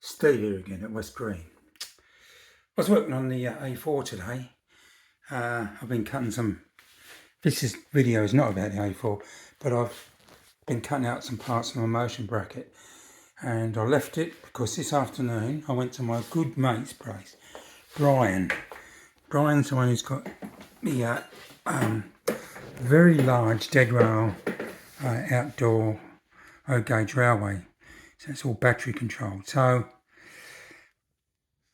Steve here again at West Green. I was working on the A4 today. I've been cutting some, video is not about the A4, but I've been cutting out some parts of my motion bracket, and I left it because this afternoon I went to my good mate's place, Brian. Brian's the one who's got the very large dead rail outdoor O-gauge railway. So it's all battery controlled. So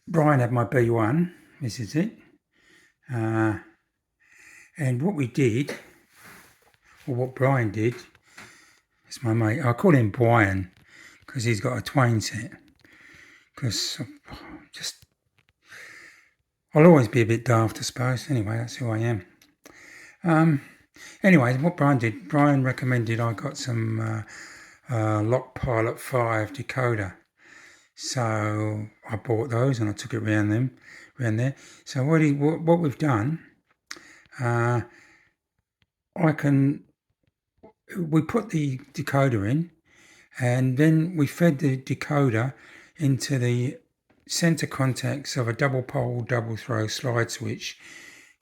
Brian had my B1, this is it. And what we did, or what Brian did, it's my mate, I call him Brian because he's got a Twain set. Because I'll always be a bit daft, I suppose. Anyway, that's who I am. Anyway, what Brian did, Brian recommended I got some Lokpilot 5 decoder. So I bought those and I took it around there. So what we've done, we put the decoder in, and then we fed the decoder into the center contacts of a double pole, double throw slide switch,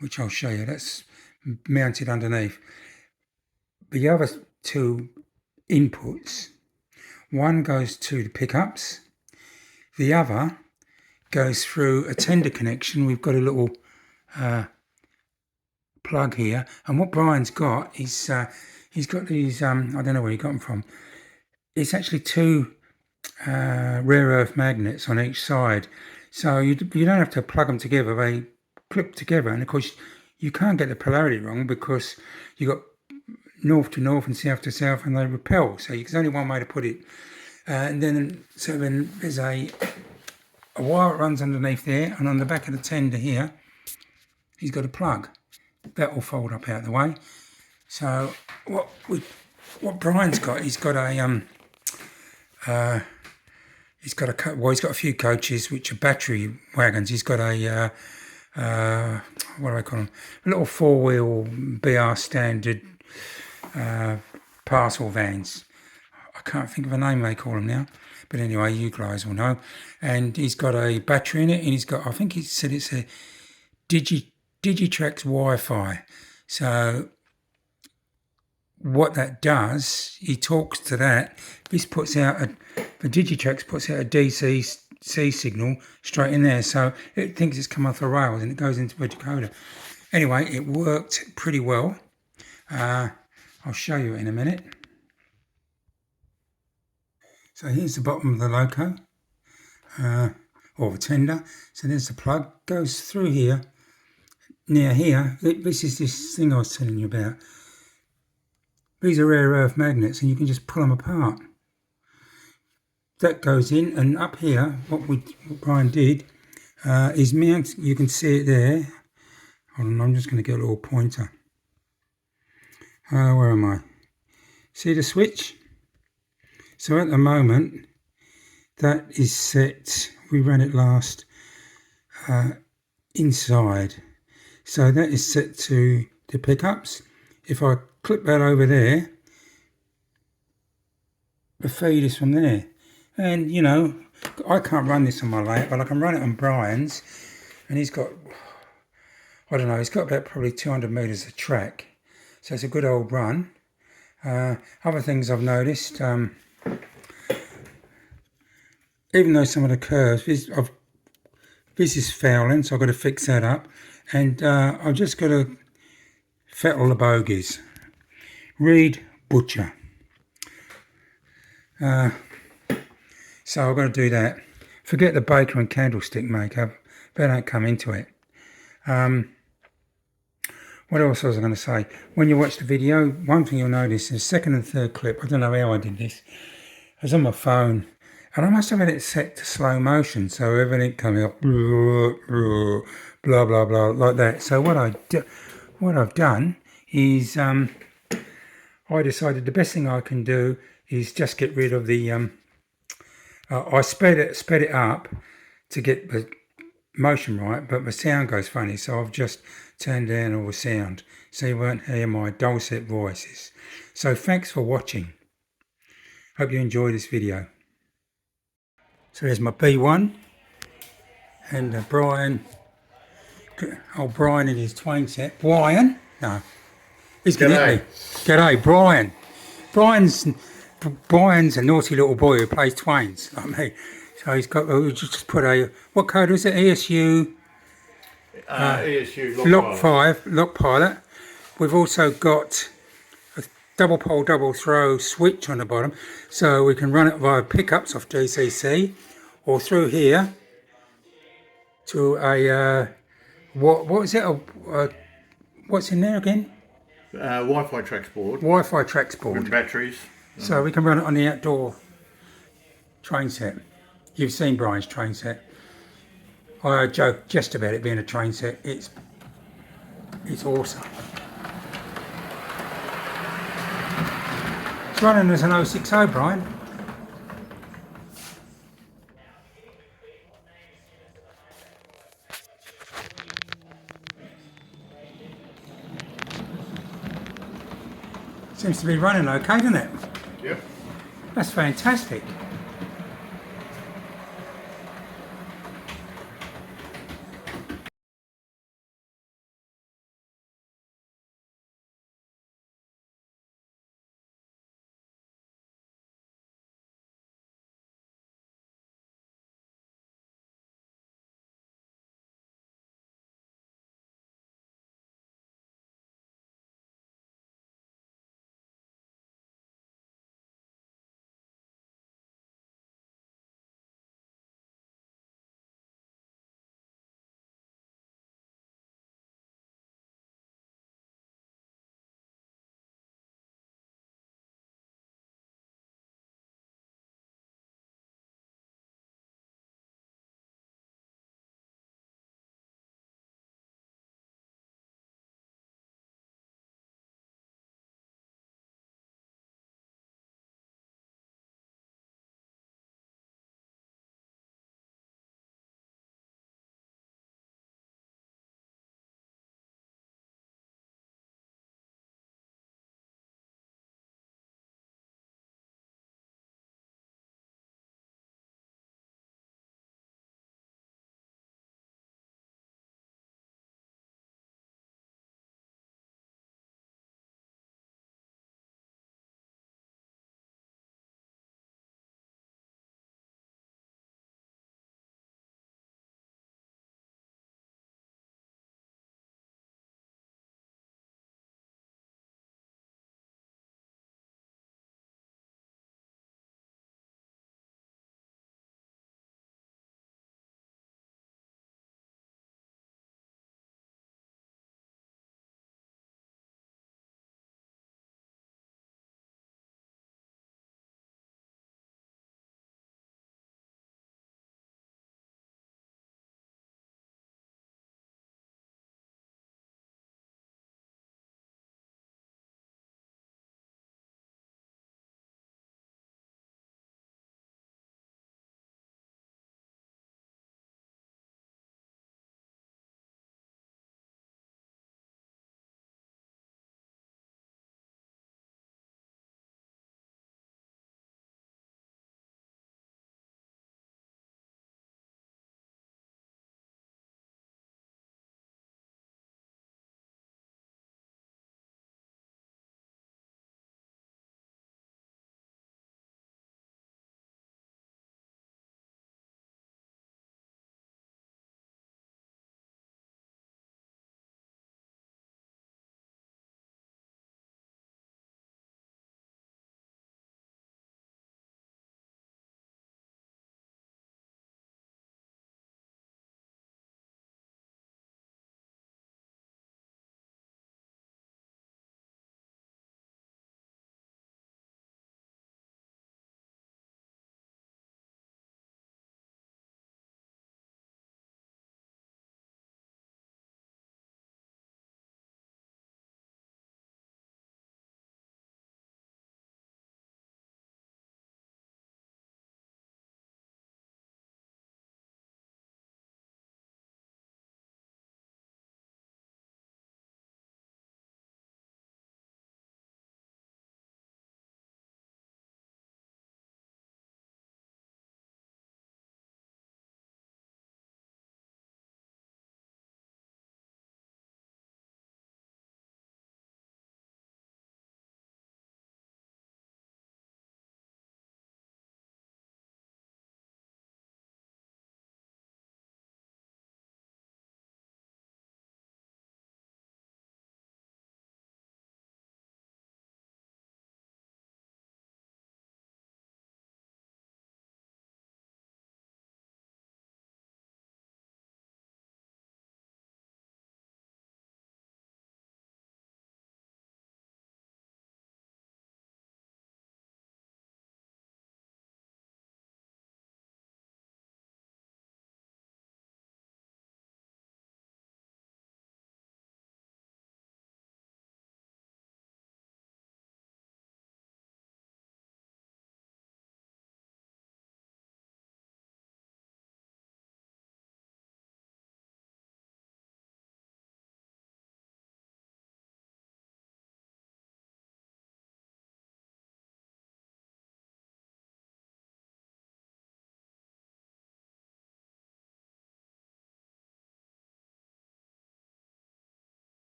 which I'll show you. That's mounted underneath. The other two inputs, one goes to the pickups, the other goes through a tender connection. We've got a little plug here, and what Brian's got is he's got these, I don't know where he got them from. It's actually two rare earth magnets on each side, so you don't have to plug them together, they clip together. And of course you can't get the polarity wrong because you've got north to north and south to south, and they repel, so there's only one way to put it. And then there's a wire that runs underneath there, and on the back of the tender here he's got a plug that will fold up out of the way. So what Brian's got, he's got a few coaches which are battery wagons. He's got a what do I call them? A little four-wheel BR standard parcel vans. I can't think of a name they call them now, but anyway, you guys will know. And he's got a battery in it, and he's got, I think he said it's a Digitrax Wi-Fi. So what that does, he talks to that. This puts out the Digitrax puts out a DCC signal straight in there, so it thinks it's come off the rails and it goes into a decoder. Anyway, it worked pretty well. I'll show you in a minute. So here's the bottom of the loco, or the tender. So there's the plug, goes through here. Now here, this is this thing I was telling you about. These are rare earth magnets, and you can just pull them apart. That goes in, and up here, what Brian did is mount. You can see it there. Hold on, I'm just going to get a little pointer. Where am I? See the switch? So at the moment, that is set. We ran it last inside. So that is set to the pickups. If I clip that over there, the feed is from there. And you know, I can't run this on my layout, but I can run it on Brian's, and he's got, I don't know, he's got about probably 200 metres of track. So it's a good old run. Other things I've noticed, even though some of the curves, this is fouling, so I've got to fix that up. And I've just got to fettle the bogies. Reed Butcher. So I've got to do that. Forget the baker and candlestick maker. They don't come into it. What else was I going to say? When you watch the video, one thing you'll notice is the second and third clip. I don't know how I did this. I was on my phone, and I must have had it set to slow motion, so everything coming up, blah blah blah, like that. So what I've done is I decided the best thing I can do is just get rid of the. I sped it up to get the motion right, but the sound goes funny, so I've just turned down all the sound so you won't hear my dulcet voices. So thanks for watching. Hope you enjoy this video. So there's my B1 and Brian. Old Brian in his Twain set. Brian? No. He's gonna hit me. G'day, Brian. Brian's a naughty little boy who plays Twains like me. So he's got. We just put a. What code was it? ESU. ESU Lokpilot. We've also got a double pole, double throw switch on the bottom, so we can run it via pickups off DCC, or through here to a. What is it? What's in there again? Wi-Fi tracks board. Wi-Fi tracks board. With batteries. So we can run it on the outdoor train set. You've seen Brian's train set. I joke just about it being a train set. It's awesome. It's running as an 060, Brian. Seems to be running okay, doesn't it? Yep. That's fantastic.